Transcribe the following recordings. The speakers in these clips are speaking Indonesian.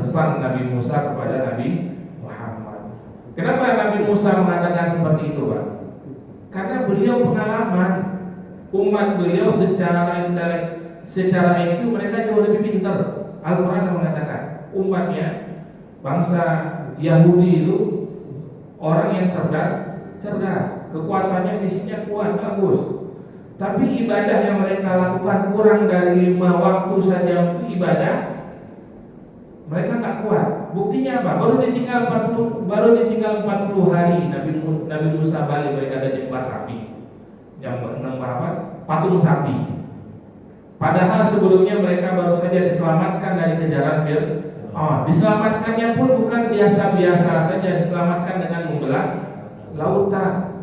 pesan Nabi Musa kepada Nabi Muhammad. Kenapa Nabi Musa mengatakan seperti itu, Pak? Karena beliau pengalaman, umat beliau secara intelek, secara IQ mereka jauh lebih pintar. Al-Quran mengatakan umatnya, bangsa Yahudi itu orang yang cerdas, kekuatannya fisiknya kuat, bagus. Tapi ibadah yang mereka lakukan kurang dari 5 waktu saja untuk ibadah, mereka nggak kuat. Buktinya apa? Baru ditinggal 40 hari Nabi Musa balik, mereka ada nyembah sapi, patung sapi. Padahal sebelumnya mereka baru saja diselamatkan dari kejaran Fir'aun. Diselamatkannya pun bukan biasa-biasa saja, diselamatkan dengan membelah lautan,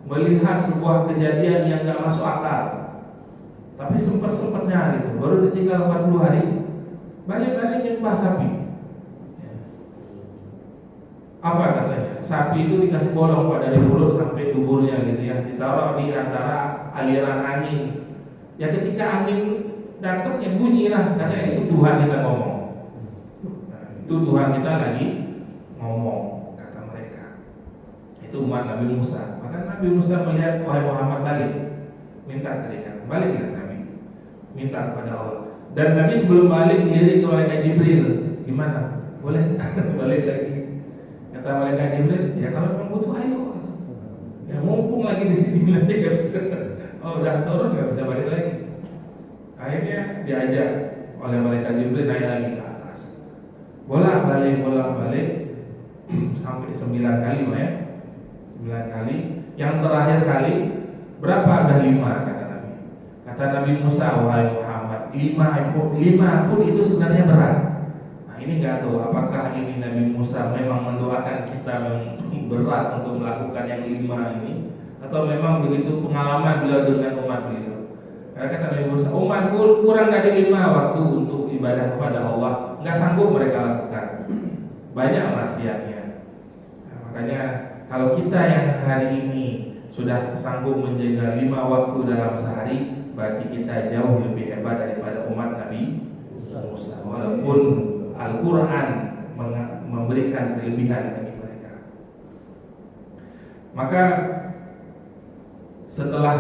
melihat sebuah kejadian yang gak masuk akal. Tapi sempat-sempatnya gitu, baru ditinggal 40 hari, balik-balik nyembah sapi. Apa katanya? Sapi itu dikasih bolong Pak, dari mulut sampai duburnya gitu ya, ditaruh di antara aliran angin. Ya ketika angin datang ya bunyi lah, karena itu Tuhan kita ngomong. Itu Tuhan kita lagi ngomong, kata mereka. Itu umat Nabi Musa. Maka Nabi Musa melihat, wahai Muhammad, balik, minta keringan, baliklah Nabi, minta kepada Allah. Dan Nabi sebelum balik melirik ke malaikat Jibril, gimana? Boleh balik lagi? Kata malaikat Jibril, ya kalau memang butuh ayo. Ya mumpung lagi di sini nanti nggak bisa. Oh udah turun nggak bisa balik lagi. Akhirnya diajak oleh malaikat Jibril naik lagi ke atas. Bolak-balik sampai 9 kali, ya. 9 kali. Yang terakhir kali berapa? Ada 5 kata Nabi. Kata Nabi Musa, wahai Muhammad, 5 pun itu sebenarnya berat. Nah ini nggak tahu apakah ini Nabi Musa memang mendoakan kita berat untuk melakukan yang 5 ini, atau memang begitu pengalaman beliau dengan umat beliau. Karena kata Nabi Musa, umat kurang dari 5 waktu untuk ibadah kepada Allah, nggak sanggup mereka lakukan. Banyak maksiatnya. Nah, makanya kalau kita yang hari ini sudah sanggup menjaga 5 waktu dalam sehari, berarti kita jauh lebih hebat daripada umat Nabi Musa. Walaupun Al-Quran memberikan kelebihan bagi mereka. Maka setelah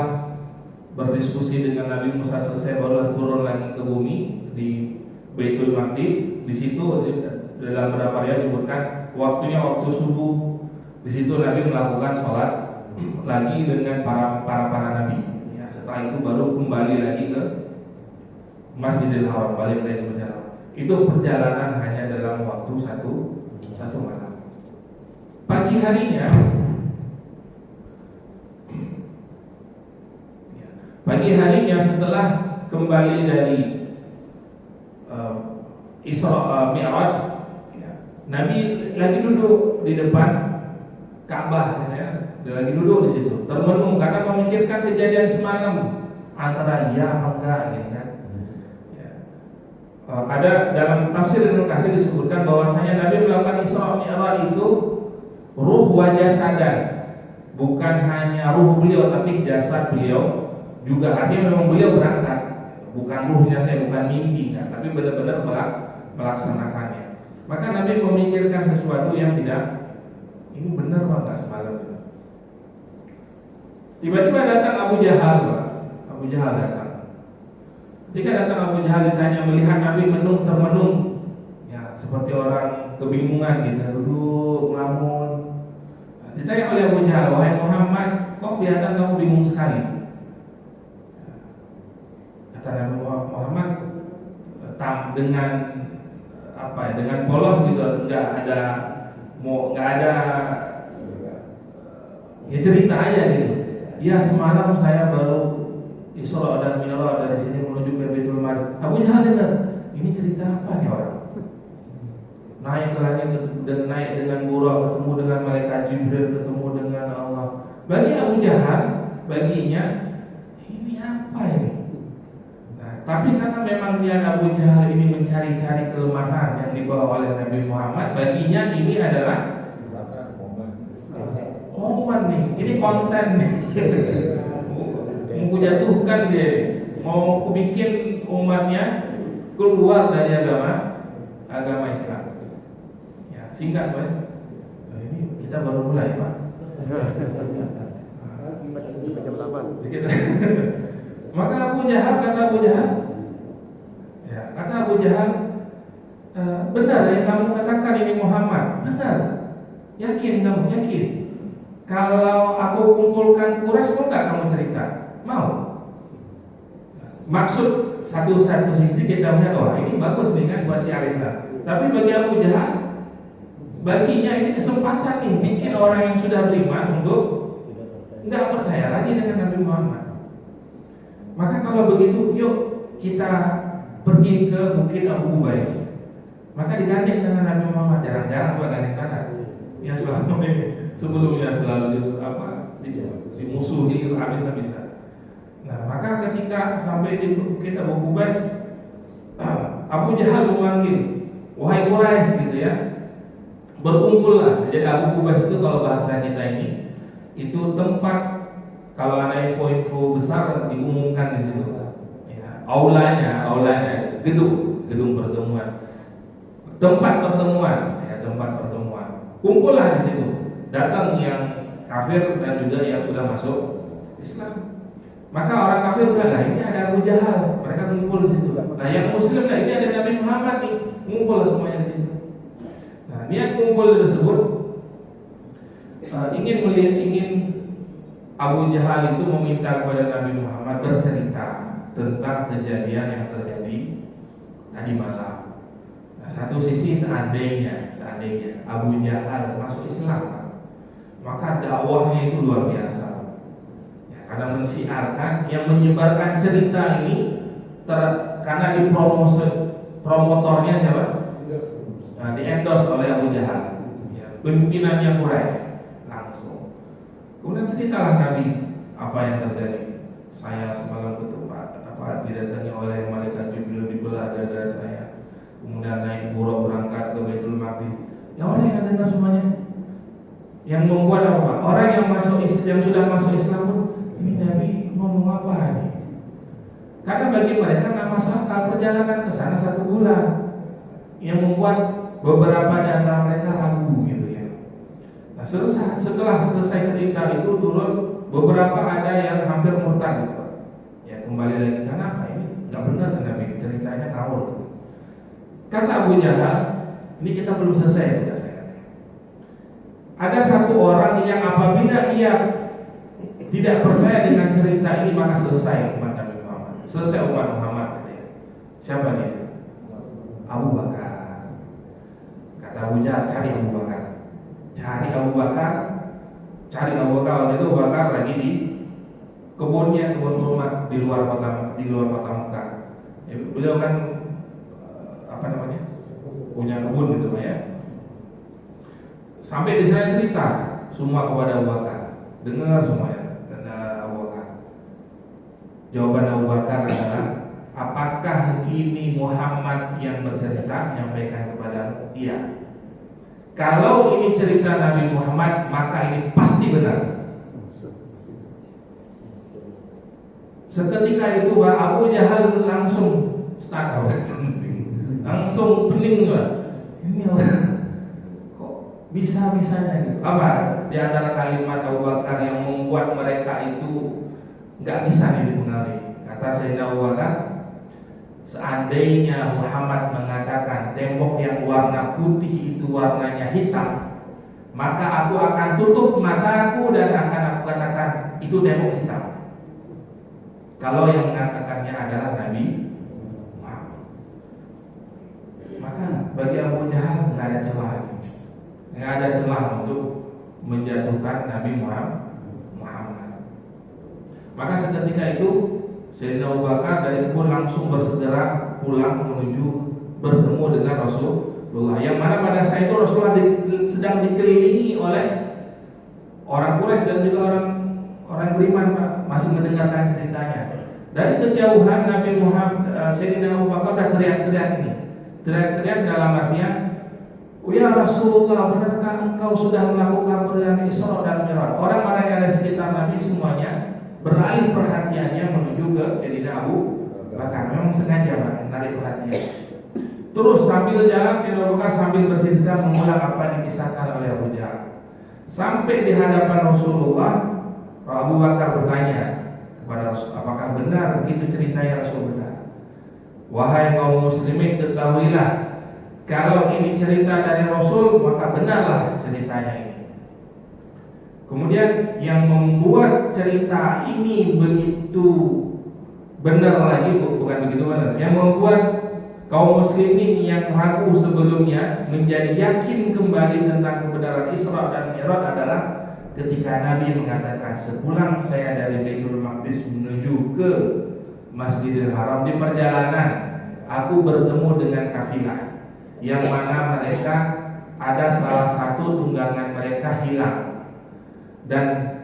berdiskusi dengan Nabi Musa selesai, barulah turun lagi ke bumi di Baitul Maqdis. Di situ dalam beberapa riwayat disebutkan waktunya waktu subuh. Di situ Nabi melakukan sholat lagi dengan para nabi. Ya, setelah itu baru kembali lagi ke Masjidil Haram, balik lagi ke Masjidil Haram. Itu perjalanan hanya dalam waktu satu malam. Pagi harinya setelah kembali dari Isra Mi'raj, ya, Nabi lagi duduk di depan Ka'bah, ya, dia lagi duduk di situ, termenung karena memikirkan kejadian semalam, antara iya apa enggak, gitu kan. Ya. Ada dalam tafsir Ibnu Katsir disebutkan bahwasanya Nabi melakukan Isra Mi'raj itu ruh wa jasadan, bukan hanya ruh beliau tapi jasad beliau juga, artinya memang beliau berangkat, bukan ruhnya saya, bukan mimpi kan, tapi benar-benar melaksanakannya. Maka Nabi memikirkan sesuatu yang tidak, ini benar Pak nggak semalam itu. Tiba-tiba datang Abu Jahal, Pak. Abu Jahal datang. Ketika datang Abu Jahal ditanya, melihat Nabi termenung, ya seperti orang kebingungan gitu, duduk ngelamun. Ditanya oleh Abu Jahal, wahai Muhammad, kok kelihatan kamu bingung sekali? Kata Nabi Muhammad, dengan dengan polos gitu, nggak ada ya cerita aja gitu. Ya semalam saya baru Isra dan Mi'raj dari sini menuju ke Baitul Maqdis. Abu Jahal dengar, ini cerita apa nih orang? Naik ke langit dan naik dengan buraq, ketemu dengan malaikat Jibril, ketemu dengan Allah. Bagi Abu Jahal, baginya ini apa ini? Tapi karena memang dia Abu Jahal ini mencari-cari kelemahan yang dibawa oleh Nabi Muhammad, baginya ini adalah momen nih, ini konten nih. Mau kujatuhkan dia, mau bikin umatnya keluar dari agama Islam. singkat Pak. Nah, ini kita baru mulai Pak. Sampai jam 8. Maka Abu Jahal, ya, kata Abu Jahal, benar yang kamu katakan ini Muhammad, benar. Yakin kamu, yakin. Kalau aku kumpulkan Quraisy, mau nggak kamu cerita? Mau. Maksud satu sisi kita melihat, oh ini bagus nih kan buat si Arisa. Tapi bagi Abu Jahal, baginya ini kesempatan nih bikin orang yang sudah beriman untuk nggak percaya lagi dengan Nabi Muhammad. Maka kalau begitu, yuk kita pergi ke Bukit Abu Qubais. Maka digandeng dengan Nabi Muhammad. Jarang-jarang Pak gandeng tangan. Ya sebelumnya selalu dimusuhi habis-habisan. Nah, maka ketika sampai di Bukit Abu Qubais, Abu Jahal memanggil, wahai Quraisy gitu ya, berkumpullah. Jadi Abu Qubais itu kalau bahasa kita ini itu tempat kalau ada info-info besar diumumkan di situ. Ya, aulanya, gedung pertemuan, tempat pertemuan. Kumpullah di situ. Datang yang kafir dan juga yang sudah masuk Islam. Maka orang kafir bilang, ini ada Abu Jahal, mereka kumpul di situ. Nah, yang Muslim ini ada Nabi Muhammad nih, kumpul semuanya di situ. Nah, niat kumpul tersebut ingin Abu Jahal itu meminta kepada Nabi Muhammad bercerita tentang kejadian yang terjadi tadi malam. Nah, satu sisi seandainya Abu Jahal masuk Islam, maka dakwahnya itu luar biasa. Ya, karena mensiarkan, yang menyebarkan cerita ini karena promotornya siapa? Nah, di-endorse oleh Abu Jahal, ya, pimpinannya Quraisy langsung. Kemudian ceritalah Nabi apa yang terjadi. Saya semalam didatangi oleh malaikat Jibril, dibelah dada saya. Kemudian naik buruk berangkat ke Baitul Maqdis. Ya, orang yang dengar semuanya. Yang membuat apa? Orang yang sudah masuk Islam pun, ini Nabi ngomong apa nih? Karena bagi mereka nggak masuk akal perjalanan ke sana 1 bulan. Yang membuat beberapa di antara mereka ragu gitu ya. Nah, setelah selesai cerita itu turun, beberapa ada yang hampir murtad gitu. Ya, kembali lagi, karena apa? Ini nggak benar Nabi, ceritanya ngawur. Kata Abu Jahal, ini kita belum selesai saya. Ada satu orang yang apabila ia tidak percaya dengan cerita ini, maka selesai umat Nabi Muhammad. Selesai umat Muhammad katanya. Siapa dia? Abu Bakar. Kata Abu Jahal, cari Abu Bakar. Waktu itu Abu Bakar lagi di kebun kurma di luar kota Mekah. Ya, beliau kan punya kebun gitu ya. Sampai di sana cerita semua kepada Abu Bakar, dengar semuanya dan Abu Bakar. Jawaban Abu Bakar adalah, apakah ini Muhammad yang bercerita? Menyampaikan kepada dia. Kalau ini cerita Nabi Muhammad, maka ini pasti benar. Seketika itu Abu Jahal langsung langsung pening Pak. Ini orang kok bisa-bisanya gitu. Apa di antara kalimat Abu Bakar yang membuat mereka itu nggak bisa dipengaruhi? Kata Sayyidina Abu Bakar, seandainya Muhammad mengatakan tembok yang warna putih itu warnanya hitam, maka aku akan tutup mataku dan akan aku katakan itu tembok hitam. Kalau yang mengatakannya adalah Nabi Muhammad, maka bagi Abu Jahal nggak ada celah untuk menjatuhkan Nabi Muhammad. Maka seketika itu Sayyidina Abu Bakar dari kebun langsung bersegera pulang menuju bertemu dengan Rasulullah. Yang mana pada saat itu Rasulullah sedang dikelilingi oleh orang Quraisy dan juga orang beriman, Pak, masih mendengarkan ceritanya. Dari kejauhan Nabi Muhammad, Sayyidina Abu Bakar sudah teriak dalam artian, ya Rasulullah, benarkah engkau sudah melakukan perjalanan Isra dan Mi'raj? Orang-orang yang ada di sekitar Nabi semuanya beralih perhatiannya menuju ke Sayyidina Abu Bakar. Memang sengaja Pak menarik perhatian. Terus sambil jalan Sayyidina Abu Bakar sambil bercerita mengulang apa yang dikisahkan oleh Abu Jahal. Sampai di hadapan Rasulullah, Abu Bakar bertanya kepada Rasul, apakah benar begitu ceritanya? Rasul benar. Wahai kaum muslimin, ketahuilah kalau ini cerita dari Rasul, maka benarlah ceritanya ini. Kemudian yang membuat cerita ini begitu benar lagi, bukan begitu benar, yang membuat kaum muslimin yang ragu sebelumnya menjadi yakin kembali tentang kebenaran Isra dan Mi'raj adalah ketika Nabi mengatakan, sepulang saya dari Baitul Maqdis menuju ke Masjidil Haram, di perjalanan aku bertemu dengan kafilah yang mana mereka ada salah satu tunggangan mereka hilang, dan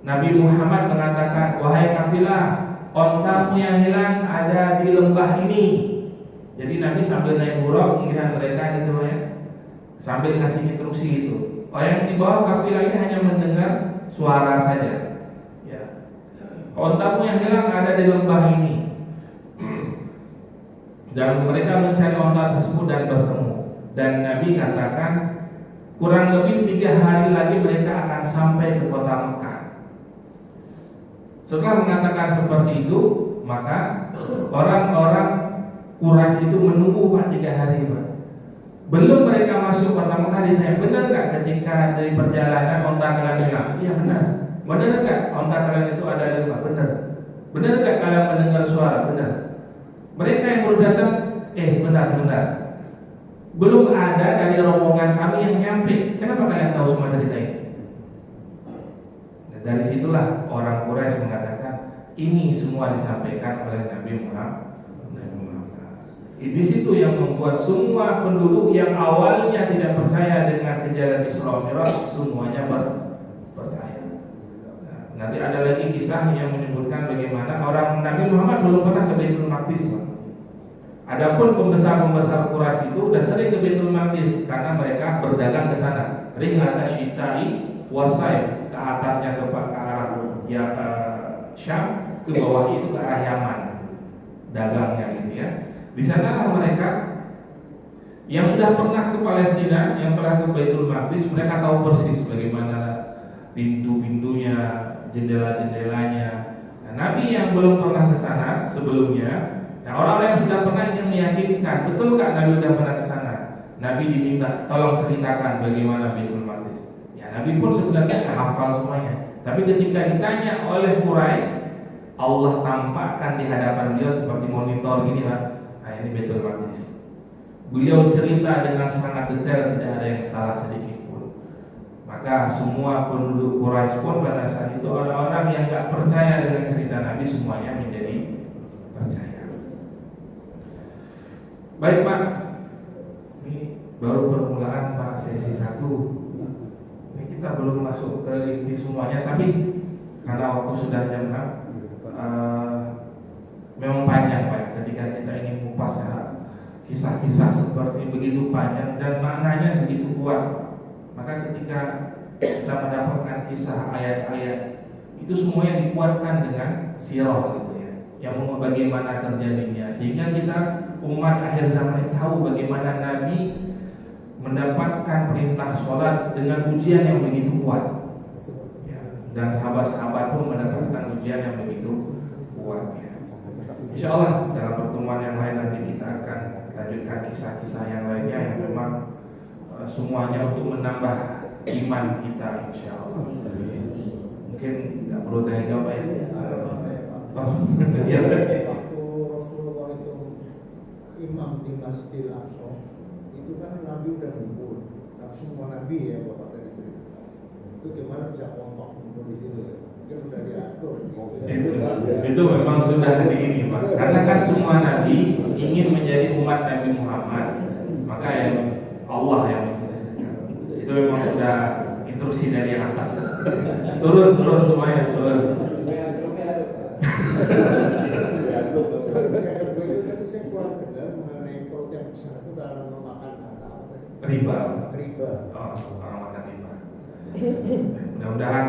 Nabi Muhammad mengatakan, wahai kafilah, ontamu yang hilang ada di lembah ini. Jadi Nabi sambil naik buruk melihat mereka gitu ya, sambil kasih instruksi itu. Orang yang di bawah kafilah ini hanya mendengar suara saja. Ya. Ontamu yang hilang ada di lembah ini. Dan mereka mencari onta tersebut dan bertemu. Dan Nabi katakan kurang lebih 3 hari lagi mereka akan sampai ke kota Mekah. Setelah mengatakan seperti itu, maka orang-orang Quraisy itu menunggu Pak 3 hari Pak. Belum mereka masuk kota Mekah ditanya, benar nggak ketika dari perjalanan onta kalian hilang? Iya benar. Benar nggak onta kalian itu ada di rumah? Benar. Benar nggak kalian mendengar suara? Benar. Mereka yang baru datang, sebentar. Belum ada dari rombongan kami yang nyampe. Kenapa kalian tahu semua cerita ini? Nah, dari situlah orang Quraisy mengatakan ini semua disampaikan oleh Nabi Muhammad. Di situ yang membuat semua penduduk yang awalnya tidak percaya dengan kejadian Isra Mi'raj semuanya percaya. Nah, nanti ada lagi kisah yang menyebutkan bagaimana orang Nabi Muhammad belum pernah ke Baitul Maqdis. Adapun pembesar-pembesar Quraisy itu sudah sering ke Baitul Maqdis karena mereka berdagang ke sana. Rihlata syita'i wasayf, ke atasnya ke arah Syam, ke bawah itu ke arah Yaman. Dagangnya gitu ya. Di sanalah mereka yang sudah pernah ke Palestina, yang pernah ke Baitul Maqdis, mereka tahu persis bagaimana pintu-pintunya, jendela-jendelanya. Nah, Nabi yang belum pernah ke sana sebelumnya, nah orang-orang yang sudah pernah ingin meyakinkan, betul nggak Nabi sudah pernah ke sana? Nabi diminta tolong ceritakan bagaimana Baitul Maqdis. Ya Nabi pun sebenarnya nggak hafal semuanya, tapi ketika ditanya oleh Quraisy, Allah tampakkan di hadapan beliau seperti monitor gini Pak. Nah ini Baitul Maqdis. Beliau cerita dengan sangat detail, tidak ada yang salah sedikit pun. Maka semua penduduk Quraisy pun pada saat itu orang-orang yang gak percaya dengan cerita Nabi semuanya menjadi percaya. Baik Pak, ini baru permulaan Pak sesi 1. Ini kita belum masuk ke inti semuanya, tapi karena waktu sudah jam 6, memang panjang Pak. Ketika kita ingin mengupas kisah-kisah seperti begitu panjang dan maknanya begitu kuat, maka ketika kita mendapatkan kisah ayat-ayat itu semuanya dikuatkan dengan sirah gitu ya, yang bagaimana terjadinya, sehingga kita umat akhir zaman tahu bagaimana Nabi mendapatkan perintah sholat dengan ujian yang begitu kuat ya, dan sahabat-sahabat pun mendapatkan ujian yang begitu kuat ya. Insya Allah dalam pertemuan yang lain nanti kita akan lanjutkan kisah-kisah yang lainnya yang memang semuanya untuk menambah iman kita insya Allah. Mungkin nggak perlu tanya jawab ya. Waktu Rasulullah itu imam di Masjidil Aqsa, itu kan Nabi udah ngumpul. Nah, semua Nabi ya Bapak tadi cerita. Itu gimana bisa kompak ngumpul di situ ya? Mungkin udah diatur. Itu memang sudah di ini Pak. Karena kan semua Nabi ingin menjadi umat Nabi Muhammad, maka yang Allah yang menginstruksikan. Itu memang sudah instruksi dari yang atas. Turun semuanya turun. Tapi saya kurang dengar mengenai perut yang besar itu dalam memakan harta apa? Riba. Oh, orang makan riba. Mudah-mudahan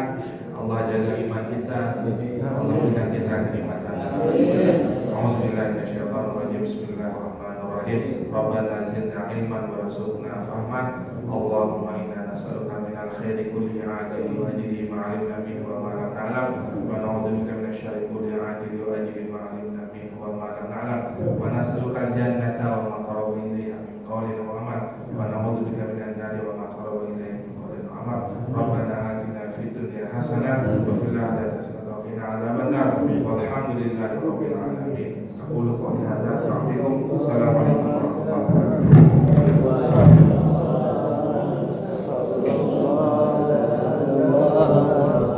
Allah jaga iman kita, Allah berikan kita kenikmatan. Alhamdulillah, Bismillahirrahmanirrahim. Rahim. Rabbana zidna ilman warzuqna fahman. Allahumma inna nas'aluka minal khairi kulli ajili wa ajili ma 'alimna minhu wa ma lam na'lam, wa na'udzubika minasy syarri kulli ajili wa ajili ma 'alimna minhu wa ma lam na'lam, wa nas'aluka al-jannata wa ma qaraba ilayha min qawlin wa amal, wa na'udzubika minan nari wa ma qaraba ilayha min qawlin wa amal. Rabbana atina fid dunya hasanah wa fil akhirati hasanah wa qina adzaban nar. Walhamdulillahi rabbil alamin. Aqulu qawli hadza, astaghfirullaha. Assalamualaikum warahmatullahi wabarakatuh.